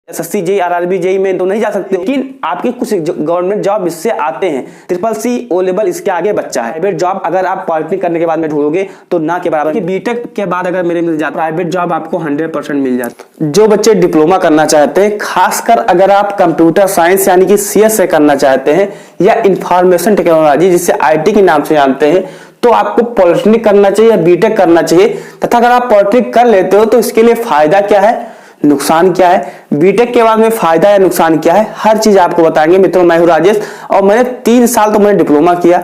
SSC JE RRB JE में तो नहीं जा सकते, लेकिन आपके कुछ गवर्नमेंट जॉब इससे आते हैं। ट्रिपल सी ओ लेवल इसके आगे बच्चा है। प्राइवेट जॉब अगर आप पॉलिटेक्निक करने के बाद में ढूंढोगे तो ना के बराबर। बीटेक के बाद अगर मेरे मिल जाता प्राइवेट जॉब आपको 100% मिल जाता। जो बच्चे डिप्लोमा करना चाहते हैं, खासकर अगर आप कंप्यूटर साइंस यानी कि सीएस से करना चाहते हैं या इंफॉर्मेशन टेक्नोलॉजी जिसे आईटी के नाम से जानते हैं, तो आपको पॉलिटेक्निक करना चाहिए या बीटेक करना चाहिए। तथा अगर आप पॉलिटेक्निक कर लेते हो तो इसके लिए फायदा क्या है, नुकसान क्या है, बीटेक के बाद में फायदा या नुकसान क्या है, हर चीज आपको बताएंगे। मित्रों, मैं हूं राजेश और मैंने 3 साल तो मैंने डिप्लोमा किया,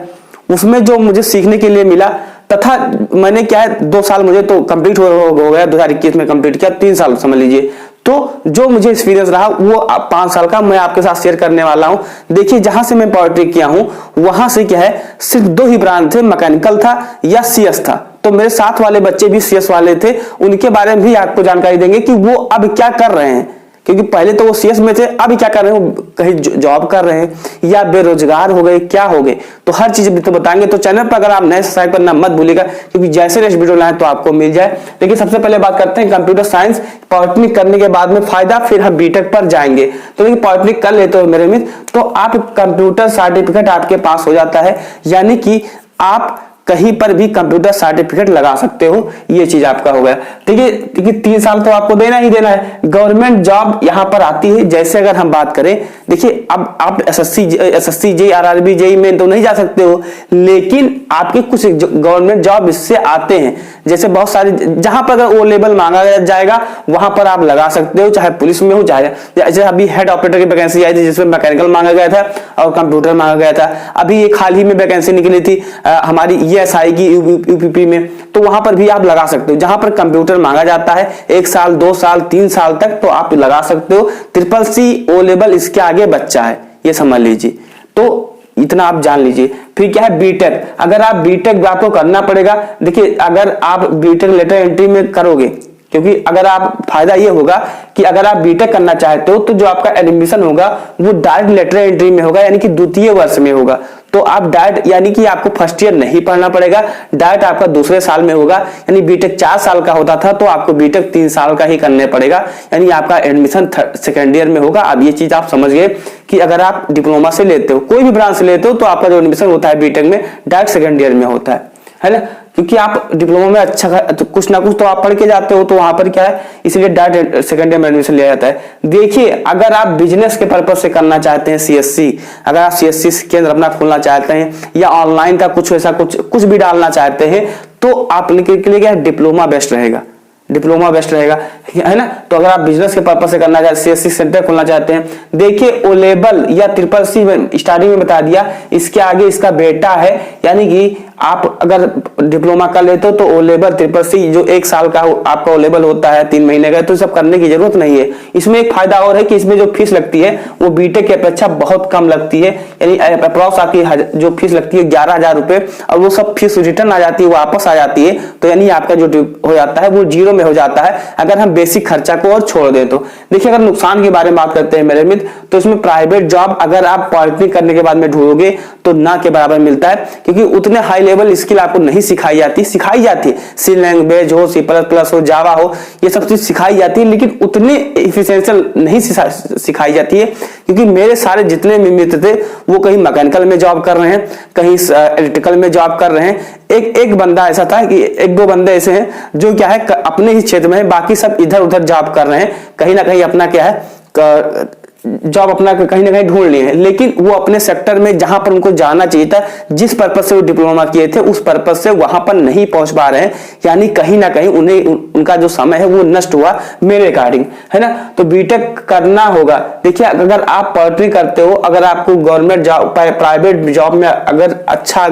उसमें जो मुझे सीखने के लिए मिला, तथा मैंने क्या है 2 साल मुझे तो कंप्लीट हो गया, 2021 में कंप्लीट किया, 3 साल समझ लीजिए। तो जो मुझे एक्सपीरियंस रहा वो 5 साल का मैं आपके साथ शेयर करने वाला हूं। देखिए, जहां से मैं पॉलिटेक्निक किया हूं वहां से क्या है सिर्फ 2 ही ब्रांच थे, मैकेनिकल था या सीएस था। तो मेरे साथ वाले बच्चे भी सीएस वाले थे, उनके बारे में भी आपको जानकारी देंगे कि वो अब क्या कर रहे हैं, क्योंकि पहले तो वो सीएस में थे, अभी क्या कर रहे हैं, वो कहीं जॉब कर रहे हैं या बेरोजगार हो गए, क्या हो गए, तो हर चीज तो बताएंगे। तो चैनल पर अगर आप नए सब्सक्राइब करना मत भूलिएगा, क्योंकि जैसे नेक्स्ट वीडियो लाएं तो आपको मिल जाए। लेकिन सबसे पहले बात करते हैं कंप्यूटर साइंस पॉलिटेक्निक करने के बाद में फायदा, फिर हम बीटेक पर जाएंगे। तो देखिए, पॉलिटेक्निक कर लेते हो मेरे मित्र, तो आप कंप्यूटर सर्टिफिकेट आपके पास हो जाता है, यानी कि आप कहीं पर भी कंप्यूटर सर्टिफिकेट लगा सकते हो, ये चीज आपका हो गया। देखिए 3 साल तो आपको देना ही देना है। गवर्नमेंट जॉब यहां पर आती है, जैसे अगर हम बात करें, देखिए अब आप एसएससी जेई आरआरबी जेई में तो नहीं जा सकते हो, लेकिन आपके कुछ गवर्नमेंट जॉब इससे आते हैं। जैसे बहुत सारी जहां पर अगर ओ लेवल मांगा जाएगा वहां पर आप लगा सकते हो, चाहे पुलिस में हो, चाहे जैसे अभी हेड ऑपरेटर की वैकेंसी आई थी जिसमें मैकेनिकल मांगा गया था और कंप्यूटर मांगा गया था। अभी एक हाल ही में वैकेंसी निकली थी हमारी ईएसआई की यूपीपी में, तो वहां पर भी आप लगा सकते हो। जहां पर कंप्यूटर मांगा जाता है 1 साल 2 साल 3 साल तक, तो आप लगा सकते हो। ट्रिपल सी ओ लेवल इसके आगे बच्चा है, ये समझ लीजिए। तो इतना आप जान लीजिए। फिर क्या है बीटेक, अगर आप बीटेक आपको करना पड़ेगा। देखिए, अगर आप बीटेक लेटर एंट्री में करोगे, क्योंकि अगर आप फायदा ये होगा कि अगर आप बीटेक करना चाहते हो तो जो आपका एडमिशन होगा वो डायरेक्ट लेटर एंट्री में होगा, यानी कि 2य वर्ष में होगा। तो आप डायरेक्ट, यानी कि आपको फर्स्ट ईयर नहीं पढ़ना पड़ेगा, डायरेक्ट आपका दूसरे साल में होगा। यानी बीटेक 4 साल का होता था तो आपको बीटेक 3 साल का ही करने पड़ेगा, यानी आपका एडमिशन सेकेंड ईयर में होगा। अब ये चीज आप समझ गए कि अगर आप डिप्लोमा से लेते हो, कोई भी ब्रांच से लेते हो, तो आपका जो एडमिशन होता है बीटेक में डायरेक्ट सेकेंड ईयर में होता है ना। क्योंकि आप डिप्लोमा में अच्छा तो कुछ ना कुछ तो आप पढ़ के जाते हो, तो वहां पर क्या है, इसलिए डायरेक्ट सेकंड ईयर में एडमिशन लिया जाता है। देखिए, अगर आप बिजनेस के पर्पज से करना चाहते हैं सीएससी, अगर आप सीएससी केंद्र अपना खोलना चाहते हैं या ऑनलाइन का कुछ ऐसा कुछ भी डालना चाहते हैं, तो आप के लिए क्या डिप्लोमा बेस्ट रहेगा, डिप्लोमा बेस्ट रहेगा, है ना। तो अगर आप बिजनेस के पर्पज से करना चाहते हैं, सीएससी सेंटर खोलना चाहते हैं, देखिए ओ लेवल या ट्रिपल सी स्टार्टिंग में बता दिया, इसके आगे इसका बेटा है। यानी कि आप अगर डिप्लोमा कर लेते हो तो ओ लेवल ट्रिपल सी जो 1 साल का आपका ओ लेवल होता है 3 महीने का, तो सब करने की जरूरत नहीं है। इसमें एक फायदा और है कि इसमें जो फीस लगती है वो बीटेक की अपेक्षा बहुत कम लगती है, यानी अप्रॉक्स आपकी जो फीस लगती है 11,000 रुपए, और वो सब फीस रिटर्न आ जाती है, वापस आ जाती है। तो यानी आपका जो हो जाता है वो 0 में हो जाता है, अगर हम बेसिक खर्चा को और छोड़ दें तो। देखिए, अगर नुकसान के बारे में बात करते हैं मेरे मित्र, तो इसमें प्राइवेट जॉब अगर आप पॉलिटेक्निक करने के बाद में ढूंढोगे तो ना के बराबर मिलता है, क्योंकि उतने हाई लेवल स्किल आपको नहीं सिखाई जाती है। सी लैंग्वेज हो, C++ हो, जावा हो, ये सब चीज सिखाई जाती है, लेकिन उतने एफिशिएंशियल नहीं सिखाई जाती है। क्योंकि मेरे सारे जितने मित्र थे वो कहीं मैकेनिकल में जॉब कर रहे हैं, कहीं इलेक्ट्रिकल में जॉब कर रहे हैं। एक बंदा ऐसा था कि 1-2 बंदे ऐसे हैं जो क्या है अपने ही क्षेत्र में है, बाकी सब इधर उधर जॉब कर रहे हैं, कहीं ना कहीं अपना क्या है जॉब अपना कहीं ना कहीं ढूंढ लिए हैं। लेकिन वो अपने सेक्टर में जहां पर उनको जाना चाहिए था, जिस पर्पज से वो डिप्लोमा किए थे, उस पर्पज से वहां पर नहीं पहुंच पा रहे हैं, यानी कहीं ना कहीं उन्हें उनका जो समय है वो नष्ट हुआ मेरे अकॉर्डिंग, है ना। तो बीटेक करना होगा। देखिए, अगर आप पॉलिटेक्निक करते हो, अगर आपको गवर्नमेंट जॉब प्राइवेट जॉब में अगर अच्छा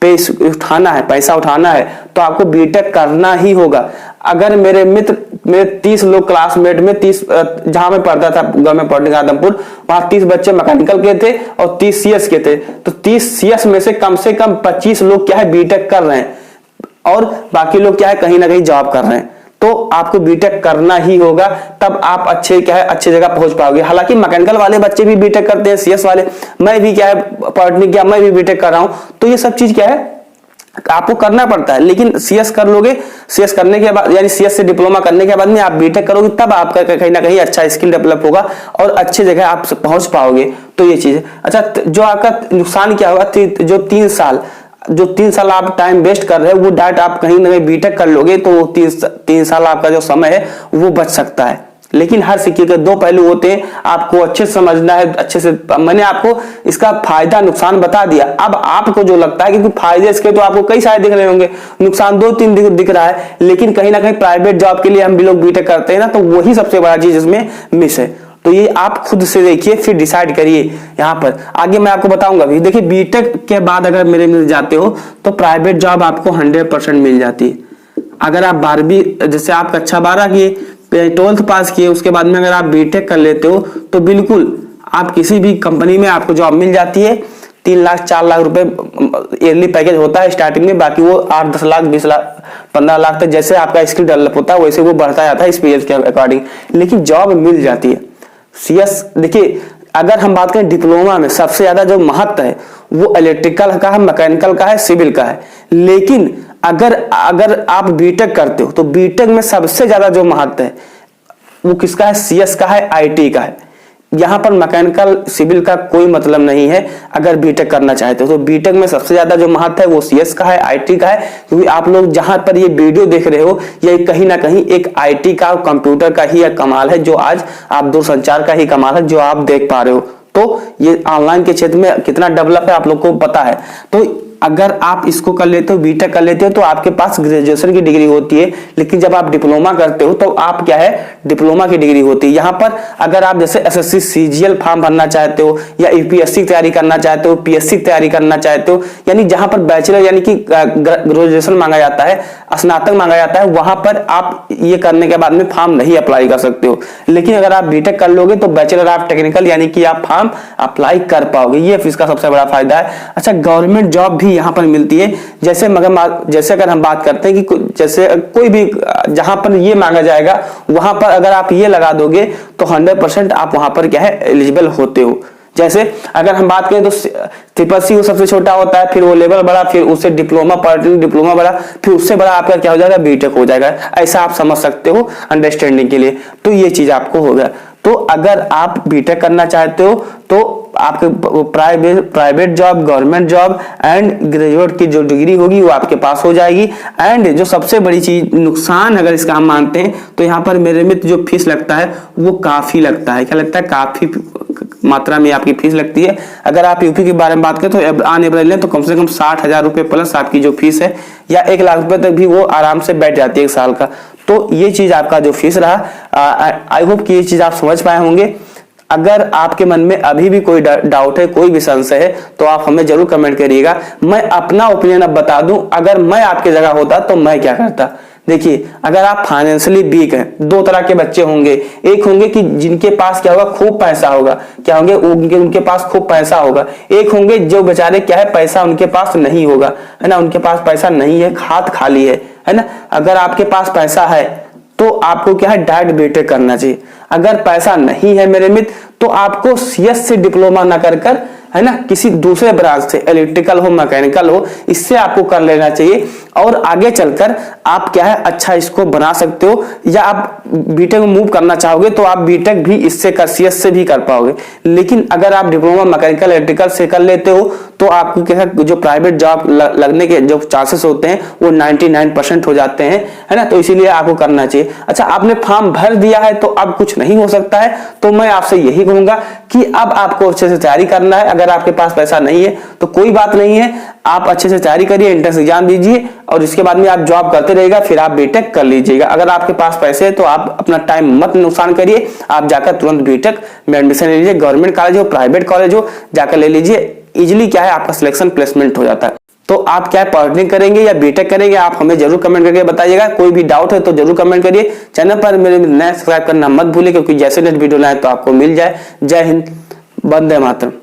पैसा उठाना है तो आपको बीटेक करना ही होगा। अगर मेरे 30 लोग क्लासमेट में 30 जहां मैं पढ़ता था गवर्नमेंट पॉलिटेक्निक आदमपुर, वहां 30 बच्चे मैकेनिकल के थे और 30 सीएस के थे, तो 30 सीएस में से कम 25 लोग क्या है बीटेक कर रहे हैं, और बाकी लोग क्या है कहीं ना कहीं जॉब कर रहे हैं। तो आपको बीटेक करना ही होगा, तब आप अच्छे जगह पहुंच पाओगे। हालांकि मैकेनिकल वाले बच्चे भी बीटेक करते हैं, सीएस वाले, मैं भी क्या है पॉलिटेक्निक किया, मैं भी बीटेक कर रहा हूं। तो ये सब चीज क्या है आपको करना पड़ता है, लेकिन सीएस कर लोगे, सीएस करने के बाद यानी सीएस से डिप्लोमा करने के बाद में आप बीटेक करोगे, तब आपका कहीं ना कहीं अच्छा स्किल डेवलप होगा और अच्छी जगह आप पहुंच पाओगे। तो ये चीज है। अच्छा, जो आपका नुकसान क्या होगा, जो 3 साल आप टाइम वेस्ट कर रहे हो, वो डायरेक्ट आप कहीं ना कहीं बीटेक कर लोगे तो वो 3 साल आपका जो समय है वो बच सकता है। लेकिन हर सिक्के के 2 पहलू होते हैं, आपको अच्छे से समझना है, अच्छे से। मैंने आपको इसका फायदा नुकसान बता दिया। अब आपको जो लगता है, क्योंकि फायदे इसके तो आपको कई सारे दिख रहे होंगे, नुकसान 2-3 दिख रहा है, लेकिन कहीं ना कहीं प्राइवेट जॉब के लिए हम भी लोग बीटेक करते हैं ना, तो वही सबसे बड़ा चीज इसमें मिस है। तो ये आप खुद से देखिए, फिर डिसाइड करिए। यहाँ पर आगे मैं आपको बताऊंगा भी। देखिए, बीटेक के बाद अगर मेरे मिल जाते हो तो प्राइवेट जॉब आपको 100% मिल जाती है। अगर आप 12वीं, जैसे आप कक्षा 12 किए, 12th पास किए, उसके बाद में अगर आप बीटेक कर लेते हो तो बिल्कुल आप किसी भी कंपनी में आपको जॉब मिल जाती है। 3 लाख 4 लाख रुपए ईयरली पैकेज होता है स्टार्टिंग में, बाकी वो 8-10 लाख 20 लाख 15 लाख तक जैसे आपका स्किल डेवलप होता है वैसे वो बढ़ता जाता है एक्सपीरियंस के अकॉर्डिंग, लेकिन जॉब मिल जाती है। सीएस देखिए, अगर हम बात करें डिप्लोमा में सबसे ज्यादा जो महत्व है वो इलेक्ट्रिकल का है, मैकेनिकल का है, सिविल का है। लेकिन अगर आप बीटेक करते हो तो बीटेक में सबसे ज्यादा जो महत्व है वो किसका है, सीएस का है, आईटी का है। यहाँ पर मैकेनिकल सिविल का कोई मतलब नहीं है अगर बीटेक करना चाहते हो। तो बीटेक में सबसे ज्यादा जो महत्व है वो सीएस का है, आईटी का है। क्योंकि आप लोग जहां पर ये वीडियो देख रहे हो, ये कहीं ना कहीं एक आईटी का, कंप्यूटर का ही एक कमाल है, जो आज आप दूरसंचार का ही कमाल है जो आप देख पा रहे हो। तो ये ऑनलाइन के क्षेत्र में कितना डेवलप है आप लोग को पता है। तो अगर आप इसको कर लेते हो, बीटेक कर लेते हो, तो आपके पास ग्रेजुएशन की डिग्री होती है। लेकिन जब आप डिप्लोमा करते हो तो आप क्या है, डिप्लोमा की डिग्री होती है। यहाँ पर अगर आप जैसे एसएससी सीजीएल फॉर्म भरना चाहते हो, या यूपीएससी की तैयारी करना चाहते हो, पीएससी की तैयारी करना चाहते हो, यानी जहां पर बैचलर यानी कि ग्रेजुएशन मांगा जाता है, स्नातक मांगा जाता है, वहां पर आप ये करने के बाद में फॉर्म नहीं अप्लाई कर सकते हो। लेकिन अगर आप बीटेक कर लोगे तो बैचलर ऑफ टेक्निकल यानी कि आप फॉर्म अप्लाई कर पाओगे। ये इसका सबसे बड़ा फायदा है। अच्छा, गवर्नमेंट जॉब भी यहाँ पर मिलती है। जैसे अगर हम बात करते हैं कि जैसे कोई भी जहां पर ये मांगा जाएगा वहां पर अगर आप ये लगा दोगे तो 100% आप वहां पर क्या है, एलिजिबल होते हो। जैसे अगर हम बात करें तो CCC वो सबसे छोटा होता है, फिर वो लेवल बड़ा, फिर उससे डिप्लोमा, पॉलिटेक्निक डिप्लोमा बड़ा, फिर उससे बड़ा आपका क्या हो जाएगा, बीटेक हो जाएगा। ऐसा आप समझ सकते हो अंडरस्टैंडिंग के लिए। तो ये चीज आपको होगा। तो अगर आप बीटेक करना चाहते हो तो आपके private job, government job and graduate की जो डिग्री होगी वो आपके पास हो जाएगी। एंड जो सबसे बड़ी चीज नुकसान अगर इसका हम मानते हैं तो यहाँ पर मेरे मित्र जो फीस लगता है वो काफी लगता है। क्या लगता है, काफी मात्रा में आपकी फीस लगती है। अगर आप यूपी के बारे में बात करें तो ऑन एवरेज लें तो कम से कम 60,000 रुपए प्लस आपकी जो फीस है, या 1 लाख रुपए तक भी वो आराम से बैठ जाती है 1 साल का। तो ये चीज आपका जो फीस रहा, आई होप कि ये चीज आप समझ पाए होंगे। अगर आपके मन में अभी भी कोई डाउट है, कोई भी संशय है, तो आप हमें जरूर कमेंट करिएगा। मैं अपना ओपिनियन अब बता दूं, अगर मैं आपकी जगह होता तो मैं क्या करता। देखिए, अगर आप फाइनेंशियली वीक हैं, 2 तरह के बच्चे होंगे। एक होंगे कि जिनके पास क्या होगा, खूब पैसा होगा। क्या होंगे, उनके पास खूब पैसा होगा। एक होंगे जो बेचारे क्या है, पैसा उनके पास नहीं होगा, है ना, उनके पास पैसा नहीं है, हाथ खाली है ना। अगर आपके पास पैसा है तो आपको क्या है, डायरेक्ट बीटेक करना चाहिए। अगर पैसा नहीं है मेरे मित्र तो आपको सीएस से डिप्लोमा ना कर है ना, किसी दूसरे ब्रांच से, इलेक्ट्रिकल हो, मैकेनिकल हो, इससे आपको कर लेना चाहिए। और आगे चलकर आप क्या है, अच्छा इसको बना सकते हो। या आप बीटेक में मूव करना चाहोगे तो आप बीटेक भी इससे कर, सीएस से भी कर पाओगे। लेकिन अगर आप डिप्लोमा मैकेनिकल इलेक्ट्रिकल से कर लेते हो तो आपको क्या है, जो प्राइवेट जॉब लगने के जो चांसेस होते हैं वो 99% हो जाते हैं, है ना। तो इसीलिए आपको करना चाहिए। अच्छा, आपने फॉर्म भर दिया है तो अब कुछ नहीं हो सकता है, तो मैं आपसे यही कहूंगा कि अब आपको अच्छे से तैयारी करना है। अगर आपके पास पैसा नहीं है तो कोई बात नहीं है, आप अच्छे से तैयारी करिए, एंट्रेंस एग्जाम दीजिए और इसके बाद में आप जॉब करते रहिएगा, फिर आप बीटेक कर लीजिएगा। अगर आपके पास पैसे है तो आप अपना टाइम मत नुकसान करिए, आप जाकर तुरंत बीटेक में एडमिशन ले लीजिए। गवर्नमेंट कॉलेज हो, प्राइवेट कॉलेज हो, जाकर ले लीजिए। इजिली क्या है, आपका सिलेक्शन प्लेसमेंट हो जाता है। तो आप क्या पॉलिटेक्निक करेंगे या बीटेक करेंगे, आप हमें जरूर कमेंट करके बताइएगा। कोई भी डाउट है तो जरूर कमेंट करिए। चैनल पर मेरे नए सब्सक्राइब करना मत भूलिए, क्योंकि जैसे नेक्स्ट वीडियो लाए तो आपको मिल जाए। जय हिंद, वंदे मातरम।